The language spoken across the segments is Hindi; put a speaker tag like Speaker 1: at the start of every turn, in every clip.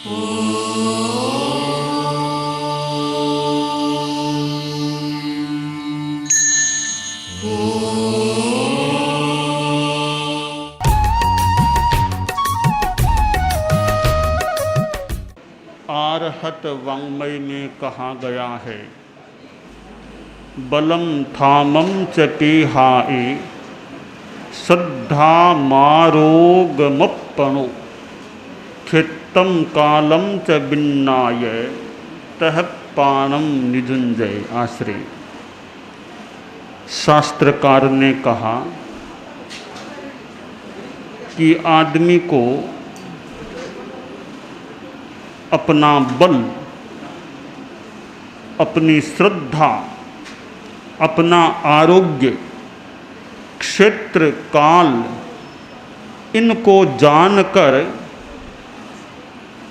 Speaker 1: आरहत वाङ्मय में कहा गया है, बलम थामम च पेहाए श्रद्धा मारोगमप्पणो खित्तम कालम च बिन्नाय तह पाणम निजुंजय। आश्रय। शास्त्रकार ने कहा कि आदमी को अपना बल, अपनी श्रद्धा, अपना आरोग्य, क्षेत्र, काल, इनको जानकर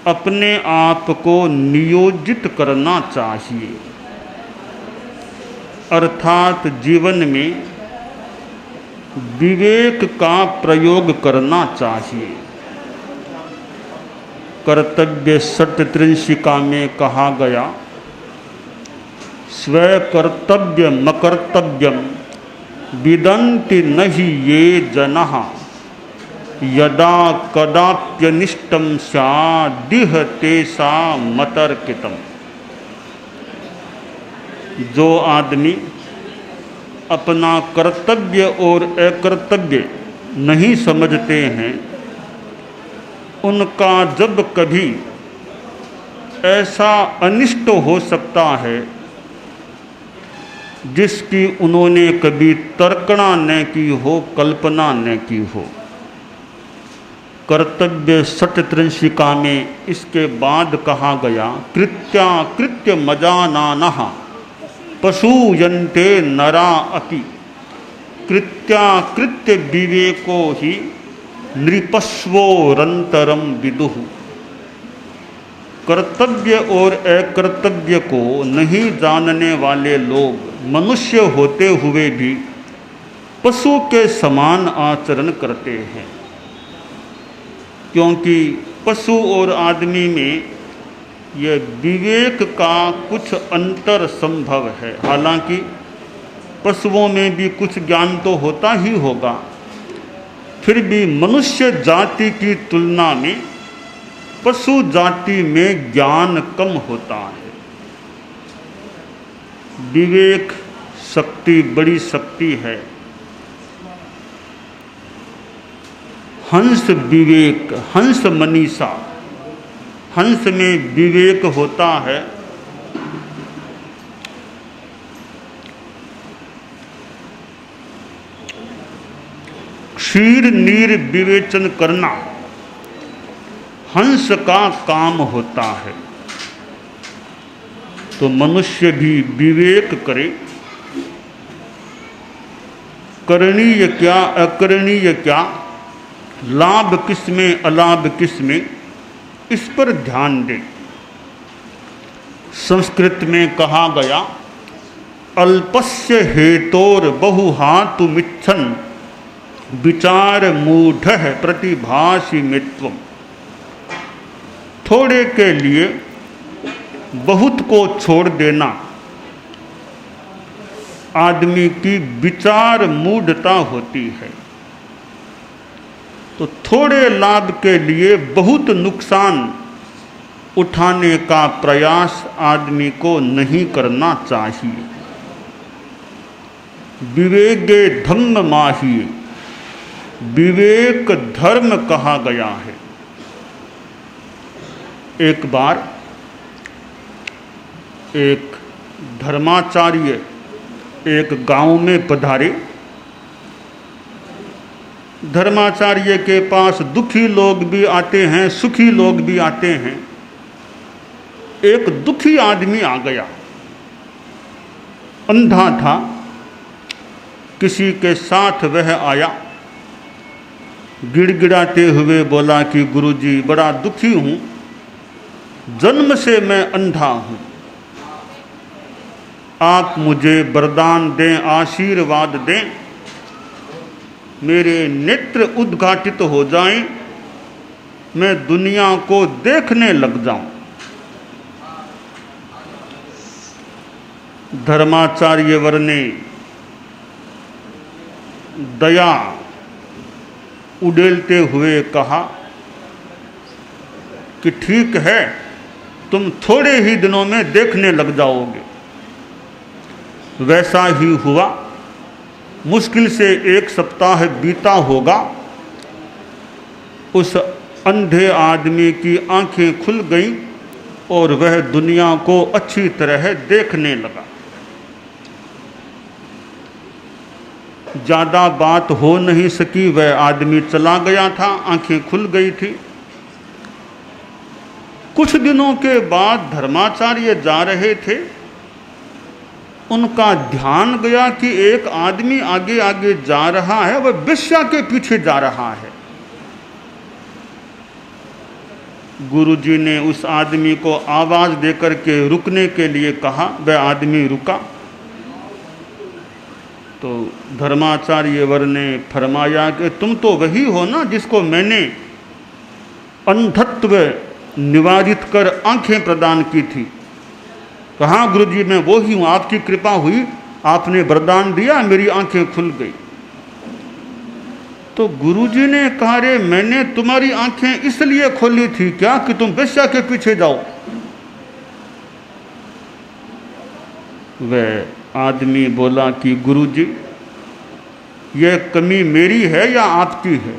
Speaker 1: अपने आप को नियोजित करना चाहिए। अर्थात जीवन में विवेक का प्रयोग करना चाहिए। कर्तव्य षट्त्रिंशिका में कहा गया, स्व कर्तव्य मकर्तव्यम विदन्ति नहि ये जनः यदा कदाप्यनिष्टं स्यादिह तेषां मतर्कितम्। जो आदमी अपना कर्तव्य और अकर्तव्य नहीं समझते हैं, उनका जब कभी ऐसा अनिष्ट हो सकता है जिसकी उन्होंने कभी तर्कणा न की हो, कल्पना न की हो। कर्तव्य षट्त्रिंशिका में इसके बाद कहा गया, कृत्या कृत्य मजानानः पशूयन्ते नरा अपि कृत्या कृत्य विवेको हि नृपस्वोरंतरम विदुः। कर्तव्य और अकर्तव्य को नहीं जानने वाले लोग मनुष्य होते हुए भी पशु के समान आचरण करते हैं, क्योंकि पशु और आदमी में यह विवेक का कुछ अंतर संभव है। हालांकि पशुओं में भी कुछ ज्ञान तो होता ही होगा, फिर भी मनुष्य जाति की तुलना में पशु जाति में ज्ञान कम होता है। विवेक शक्ति बड़ी शक्ति है। हंस विवेक, हंस मनीषा, हंस में विवेक होता है। क्षीर नीर विवेचन करना हंस का काम होता है। तो मनुष्य भी विवेक करे, करणीय क्या अकरणीय क्या, लाभ किसमें अलाभ किसमें, इस पर ध्यान दे। संस्कृत में कहा गया, अल्पस्य हेतोर बहुहातुमिच्छन् विचार मूढ़ प्रतिभासी मित्वम। थोड़े के लिए बहुत को छोड़ देना आदमी की विचार मूढ़ता होती है। तो थोड़े लाभ के लिए बहुत नुकसान उठाने का प्रयास आदमी को नहीं करना चाहिए। विवेके धम्म माहिए, विवेक धर्म कहा गया है। एक बार एक धर्माचार्य एक गांव में पधारे। धर्माचार्य के पास दुखी लोग भी आते हैं, सुखी लोग भी आते हैं। एक दुखी आदमी आ गया, अंधा था। किसी के साथ वह आया, गिड़गिड़ाते हुए बोला कि गुरुजी बड़ा दुखी हूँ, जन्म से मैं अंधा हूँ, आप मुझे वरदान दें, आशीर्वाद दें, मेरे नेत्र उद्घाटित हो जाएं मैं दुनिया को देखने लग जाऊं। धर्माचार्य वर ने दया उड़ेलते हुए कहा कि ठीक है, तुम थोड़े ही दिनों में देखने लग जाओगे। वैसा ही हुआ। मुश्किल से 1 सप्ताह बीता होगा, उस अंधे आदमी की आंखें खुल गईं और वह दुनिया को अच्छी तरह देखने लगा। ज़्यादा बात हो नहीं सकी, वह आदमी चला गया था, आंखें खुल गई थी। कुछ दिनों के बाद धर्माचार्य जा रहे थे, उनका ध्यान गया कि एक आदमी आगे आगे जा रहा है, वह वेश्या के पीछे जा रहा है। गुरुजी ने उस आदमी को आवाज देकर के रुकने के लिए कहा। वह आदमी रुका तो धर्माचार्य वर ने फरमाया कि तुम तो वही हो ना जिसको मैंने अंधत्व निवारित कर आंखें प्रदान की थी। कहा गुरुजी मैं वो ही हूँ, आपकी कृपा हुई, आपने वरदान दिया, मेरी आंखें खुल गई। तो गुरुजी ने कहा रे मैंने तुम्हारी आंखें इसलिए खोली थी क्या कि तुम वेश्या के पीछे जाओ। वह आदमी बोला कि गुरुजी यह कमी मेरी है या आपकी है?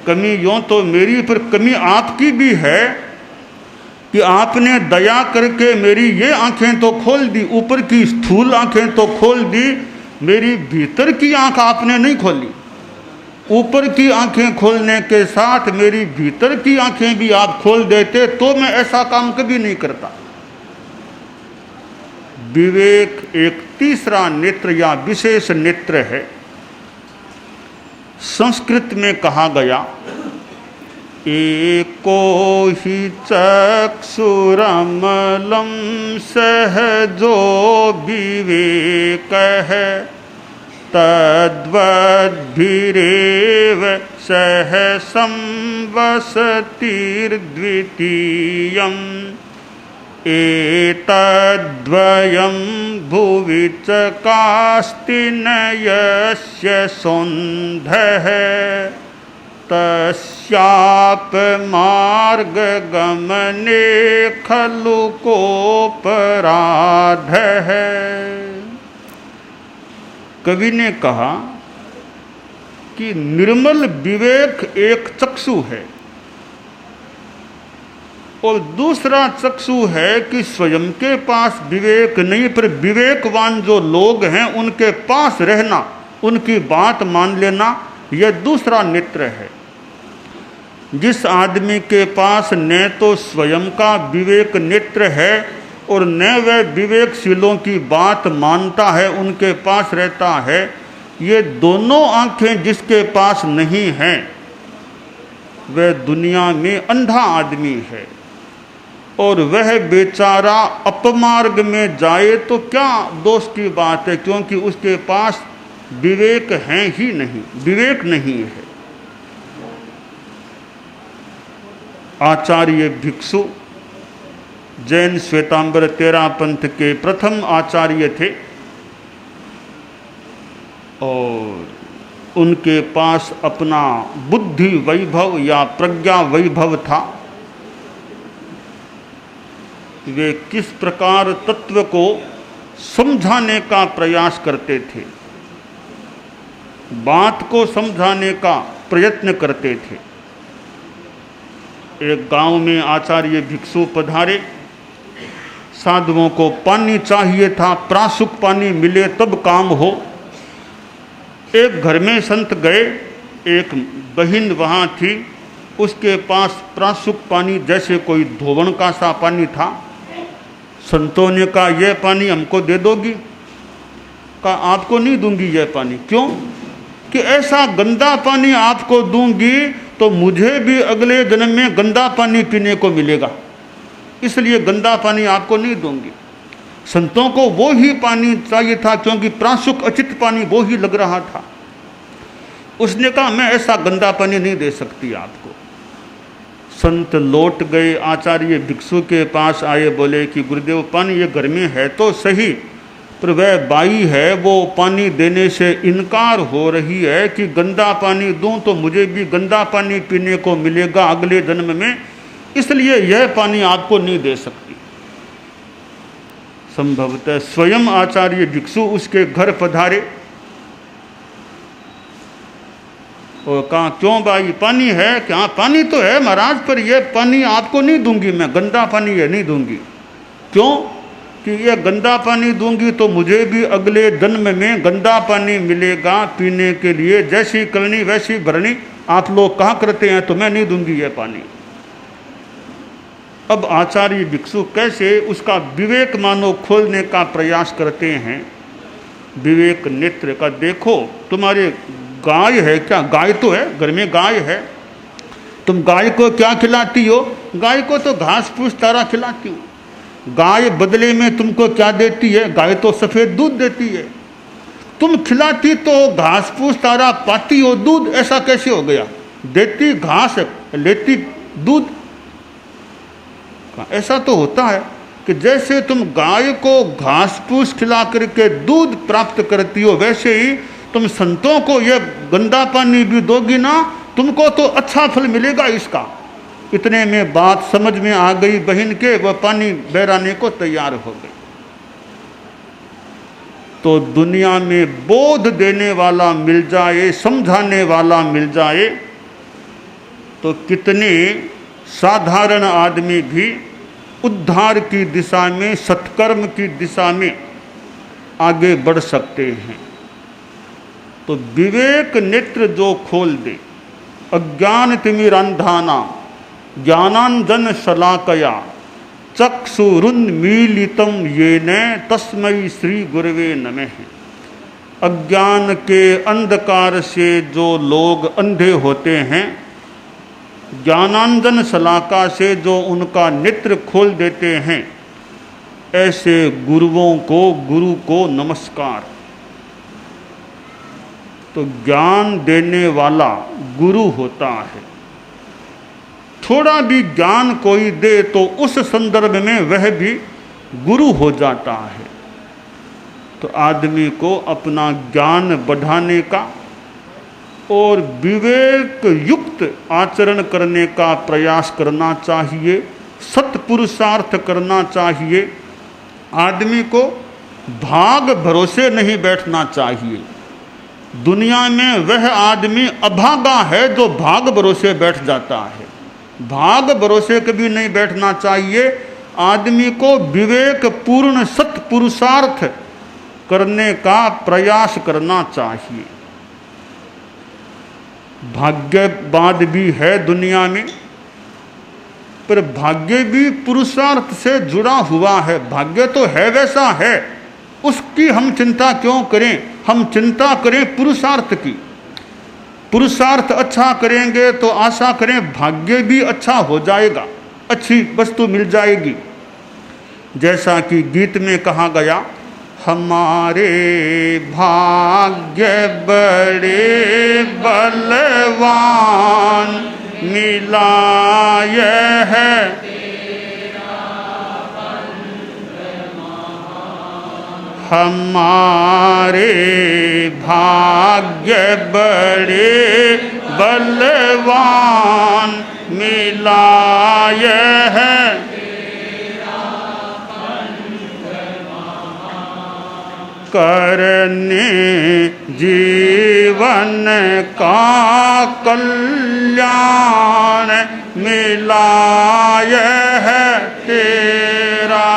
Speaker 1: कमी यूं तो मेरी, पर कमी आपकी भी है कि आपने दया करके मेरी ये आंखें तो खोल दी, ऊपर की स्थूल आंखें तो खोल दी, मेरी भीतर की आंख आपने नहीं खोली। ऊपर की आंखें खोलने के साथ मेरी भीतर की आंखें भी आप खोल देते तो मैं ऐसा काम कभी नहीं करता। विवेक एक तीसरा नेत्र या विशेष नेत्र है। संस्कृत में कहा गया एको ही चक्षुरमलम सहजो विवेक है तद्वद्भिरेव सह संवसतिर्द्वितीयम् एतद्वयं भुवि च कास्ति न यस्य सौन्धः तस्यापमार्गगमने खलु कोपराधः। कवि ने कहा कि निर्मल विवेक एक चक्षु है और दूसरा चक्षु है कि स्वयं के पास विवेक नहीं, पर विवेकवान जो लोग हैं उनके पास रहना, उनकी बात मान लेना, यह दूसरा नेत्र है। जिस आदमी के पास न तो स्वयं का विवेक नेत्र है और न वह विवेकशीलों की बात मानता है, उनके पास रहता है, ये दोनों आंखें जिसके पास नहीं हैं वह दुनिया में अंधा आदमी है। और वह बेचारा अपमार्ग में जाए तो क्या दोष की बात है, क्योंकि उसके पास विवेक है ही नहीं, विवेक नहीं है। आचार्य भिक्षु जैन श्वेतांबर तेरा पंथ के प्रथम आचार्य थे और उनके पास अपना बुद्धि वैभव या प्रज्ञा वैभव था। वे किस प्रकार तत्व को समझाने का प्रयास करते थे, बात को समझाने का प्रयत्न करते थे। एक गांव में आचार्य भिक्षु पधारे। साधुओं को पानी चाहिए था, प्राशुक पानी मिले तब काम हो। एक घर में संत गए, एक बहिन वहाँ थी, उसके पास प्राशुक पानी जैसे कोई धोवन का सा पानी था। संतों ने कहा यह पानी हमको दे दोगी? कहा आपको नहीं दूंगी यह पानी। क्यों? कि ऐसा गंदा पानी आपको दूंगी तो मुझे भी अगले जन्म में गंदा पानी पीने को मिलेगा, इसलिए गंदा पानी आपको नहीं दूंगी। संतों को वो ही पानी चाहिए था क्योंकि प्राशुक अचित पानी वो ही लग रहा था। उसने कहा मैं ऐसा गंदा पानी नहीं दे सकती आपको। संत लौट गए, आचार्य भिक्षु के पास आए, बोले कि गुरुदेव पानी ये घर में है तो सही, पर वह बाई है वो पानी देने से इनकार हो रही है कि गंदा पानी दूं तो मुझे भी गंदा पानी पीने को मिलेगा अगले जन्म में, इसलिए यह पानी आपको नहीं दे सकती। संभवतः स्वयं आचार्य भिक्षु उसके घर पधारे और कहा क्यों भाई पानी है क्या? पानी तो है महाराज, पर यह पानी आपको नहीं दूंगी मैं, गंदा पानी ये नहीं दूंगी। क्यों? कि ये गंदा पानी दूंगी तो मुझे भी अगले जन्म में गंदा पानी मिलेगा पीने के लिए, जैसी करनी वैसी भरनी आप लोग कहा करते हैं, तो मैं नहीं दूंगी ये पानी। अब आचार्य भिक्षु कैसे उसका विवेक मानो खोलने का प्रयास करते हैं, विवेक नेत्र का। देखो तुम्हारे गाय है क्या? गाय तो है, घर में गाय है, तुम गाय को क्या खिलाती हो? गाय को तो घास फूस चारा खिलाती हो। गाय बदले में तुमको क्या देती है? गाय तो सफ़ेद दूध देती है। तुम खिलाती तो घास फूस चारा, पाती हो दूध, ऐसा कैसे हो गया? देती घास लेती दूध, ऐसा तो होता है कि जैसे तुम गाय को घास फूस खिला करके दूध प्राप्त करती हो, वैसे ही तुम संतों को यह गंदा पानी भी दोगी ना, तुमको तो अच्छा फल मिलेगा इसका। इतने में बात समझ में आ गई बहन के, वह पानी बहराने को तैयार हो गई। तो दुनिया में बोध देने वाला मिल जाए, समझाने वाला मिल जाए, तो कितने साधारण आदमी भी उद्धार की दिशा में, सत्कर्म की दिशा में आगे बढ़ सकते हैं। तो विवेक नेत्र जो खोल दे, अज्ञान तिमिरांधाना ज्ञानांजन शलाकया चक्षुरुन्मीलितं येन तस्मै श्री गुरवे नमः। अज्ञान के अंधकार से जो लोग अंधे होते हैं, ज्ञानांजन शलाका से जो उनका नेत्र खोल देते हैं, ऐसे गुरुओं को, गुरु को नमस्कार। तो ज्ञान देने वाला गुरु होता है। थोड़ा भी ज्ञान कोई दे तो उस संदर्भ में वह भी गुरु हो जाता है। तो आदमी को अपना ज्ञान बढ़ाने का और विवेक युक्त आचरण करने का प्रयास करना चाहिए, सत्पुरुषार्थ करना चाहिए। आदमी को भाग भरोसे नहीं बैठना चाहिए। दुनिया में वह आदमी अभागा है जो भाग भरोसे बैठ जाता है। भाग भरोसे कभी नहीं बैठना चाहिए। आदमी को विवेक पूर्ण सत्पुरुषार्थ करने का प्रयास करना चाहिए। भाग्यवाद भी है दुनिया में, पर भाग्य भी पुरुषार्थ से जुड़ा हुआ है। भाग्य तो है वैसा है, उसकी हम चिंता क्यों करें? हम चिंता करें पुरुषार्थ की। पुरुषार्थ अच्छा करेंगे तो आशा करें भाग्य भी अच्छा हो जाएगा, अच्छी वस्तु मिल जाएगी। जैसा कि गीत में कहा गया, हमारे भाग्य बड़े बलवान मिला यह है, हमारे भाग्य बड़े बलवान मिला यह है, करने जीवन का कल्याण मिला यह है तेरा।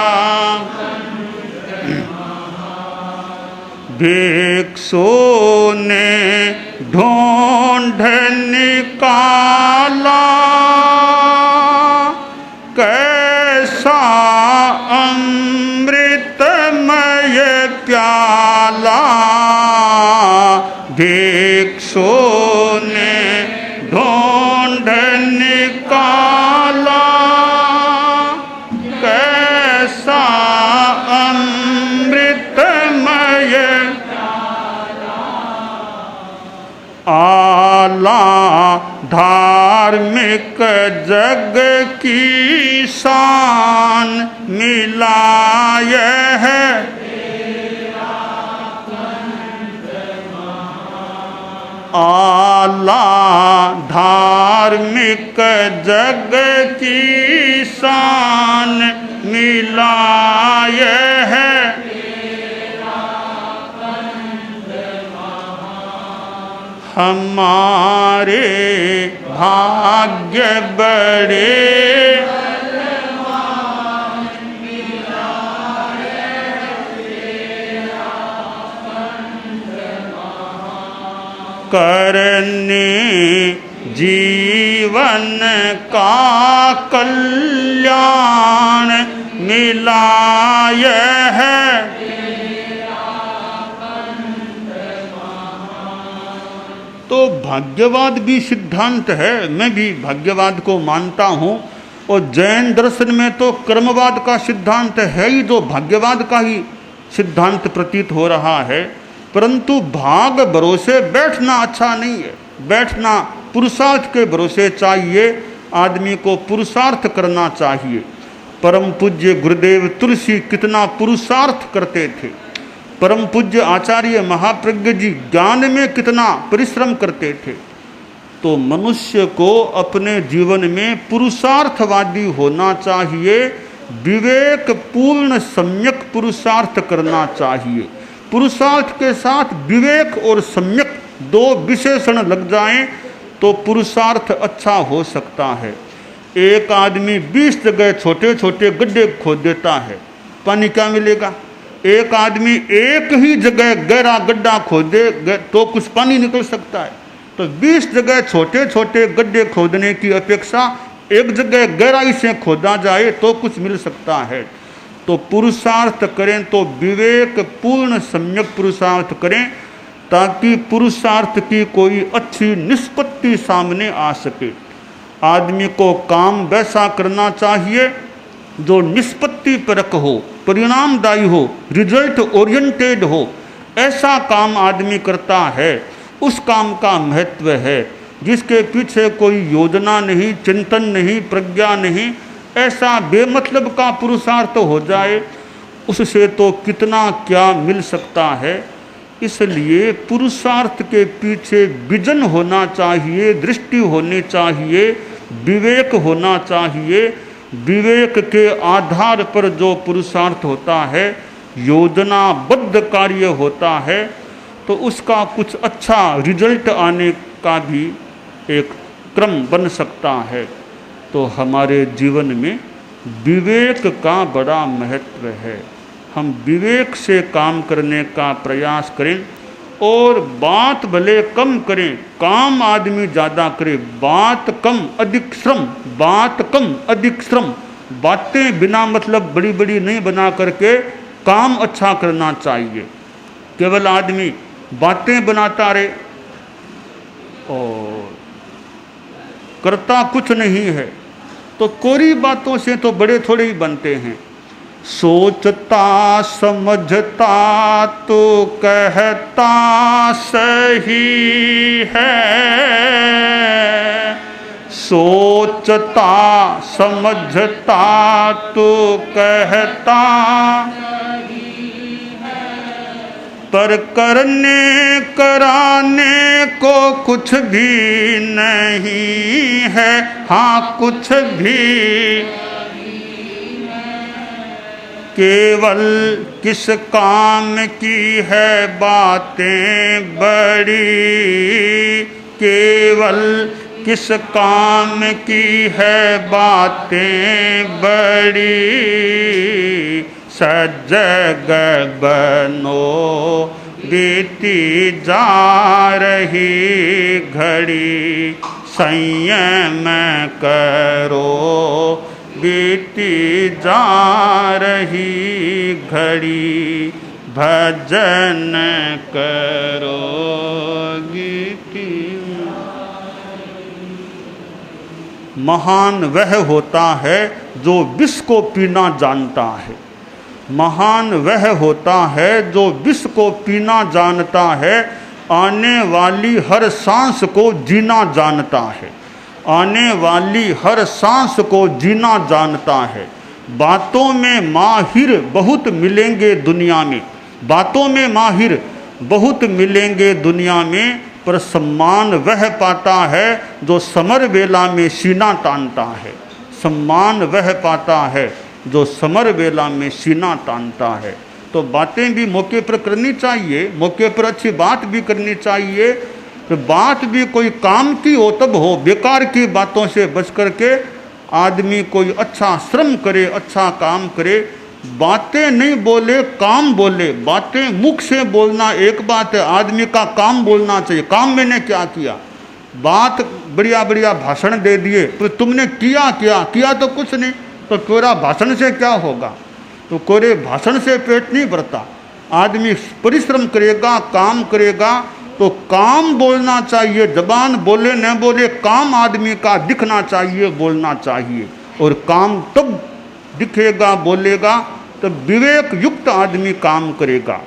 Speaker 1: भिक्षु ने ढूंढ निकाला कैसा अमृतमय प्याला, भिक्षु ने ढूंढ निकाला कैसा अमृतमय, धार्मिक जग की शान मिलाय है, आला धार्मिक जग की शान मिलाय है, हमारे भाग्य बड़े, करने जीवन का कल्याण मिलाय है, तो भाग्यवाद भी सिद्धांत है। मैं भी भाग्यवाद को मानता हूँ, और जैन दर्शन में तो कर्मवाद का सिद्धांत है ही, जो भाग्यवाद का ही सिद्धांत प्रतीत हो रहा है। परंतु भाग भरोसे बैठना अच्छा नहीं है। बैठना पुरुषार्थ के भरोसे चाहिए, आदमी को पुरुषार्थ करना चाहिए। परम पूज्य गुरुदेव तुलसी कितना पुरुषार्थ करते थे। परम पूज्य आचार्य महाप्रज्ञ जी ज्ञान में कितना परिश्रम करते थे। तो मनुष्य को अपने जीवन में पुरुषार्थवादी होना चाहिए, विवेक पूर्ण सम्यक पुरुषार्थ करना चाहिए। पुरुषार्थ के साथ विवेक और सम्यक दो विशेषण लग जाएं तो पुरुषार्थ अच्छा हो सकता है। एक आदमी 20 जगह छोटे छोटे गड्ढे खोद देता है, पानी क्या मिलेगा? एक आदमी एक ही जगह गहरा गड्ढा खोदे तो कुछ पानी निकल सकता है। तो 20 जगह छोटे छोटे गड्ढे खोदने की अपेक्षा एक जगह गहराई से खोदा जाए तो कुछ मिल सकता है। तो पुरुषार्थ करें तो विवेक पूर्ण सम्यक पुरुषार्थ करें, ताकि पुरुषार्थ की कोई अच्छी निष्पत्ति सामने आ सके। आदमी को काम वैसा करना चाहिए जो निष्पत्ति परक हो, परिणामदायी हो, रिजल्ट ओरिएंटेड हो। ऐसा काम आदमी करता है, उस काम का महत्व है। जिसके पीछे कोई योजना नहीं, चिंतन नहीं, प्रज्ञा नहीं, ऐसा बेमतलब का पुरुषार्थ हो जाए, उससे तो कितना क्या मिल सकता है। इसलिए पुरुषार्थ के पीछे विजन होना चाहिए, दृष्टि होनी चाहिए, विवेक होना चाहिए। विवेक के आधार पर जो पुरुषार्थ होता है, योजनाबद्ध कार्य होता है, तो उसका कुछ अच्छा रिजल्ट आने का भी एक क्रम बन सकता है। तो हमारे जीवन में विवेक का बड़ा महत्व है। हम विवेक से काम करने का प्रयास करें, और बात भले कम करें, काम आदमी ज़्यादा करे। बात कम अधिक श्रम, बात कम अधिक श्रम। बातें बिना मतलब बड़ी बड़ी नहीं बना करके काम अच्छा करना चाहिए। केवल आदमी बातें बनाता रहे और करता कुछ नहीं है, तो कोरी बातों से तो बड़े थोड़े ही बनते हैं। सोचता समझता तो कहता सही है, सोचता समझता तो कहता, पर करने कराने को कुछ भी नहीं है। हाँ, कुछ भी। केवल किस काम की है बातें बड़ी, केवल किस काम की है बातें बड़ी। सजग बनो बीती जा रही घड़ी, संयम करो बीती जा रही घड़ी, भजन करो गीती। महान वह होता है जो विष को पीना जानता है। महान वह होता है जो विष को पीना जानता है, आने वाली हर सांस को जीना जानता है। आने वाली हर सांस को जीना जानता है। बातों में माहिर बहुत मिलेंगे दुनिया में, बातों में माहिर बहुत मिलेंगे दुनिया में, पर सम्मान वह पाता है जो समर वेला में सीना तानता है। सम्मान वह पाता है जो समर वेला में सीना तानता है। तो बातें भी मौके पर करनी चाहिए, मौके पर अच्छी बात भी करनी चाहिए। तो बात भी कोई काम की हो तब हो, बेकार की बातों से बच करके आदमी कोई अच्छा श्रम करे, अच्छा काम करे। बातें नहीं बोले, काम बोले। बातें मुख से बोलना एक बात है, आदमी का काम बोलना चाहिए। काम मैंने क्या किया, बात बढ़िया बढ़िया भाषण दे दिए, तो तुमने किया क्या? किया तो कुछ नहीं, तो कोरा भाषण से क्या होगा? तो कोरे भाषण से पेट नहीं भरता। आदमी परिश्रम करेगा, काम करेगा, तो काम बोलना चाहिए। जबान बोले न बोले, काम आदमी का दिखना चाहिए, बोलना चाहिए। और काम तब दिखेगा, बोलेगा, तब विवेक युक्त आदमी काम करेगा।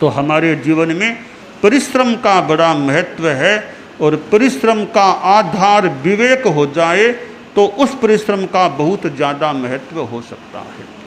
Speaker 1: तो हमारे जीवन में परिश्रम का बड़ा महत्व है, और परिश्रम का आधार विवेक हो जाए तो उस परिश्रम का बहुत ज़्यादा महत्व हो सकता है।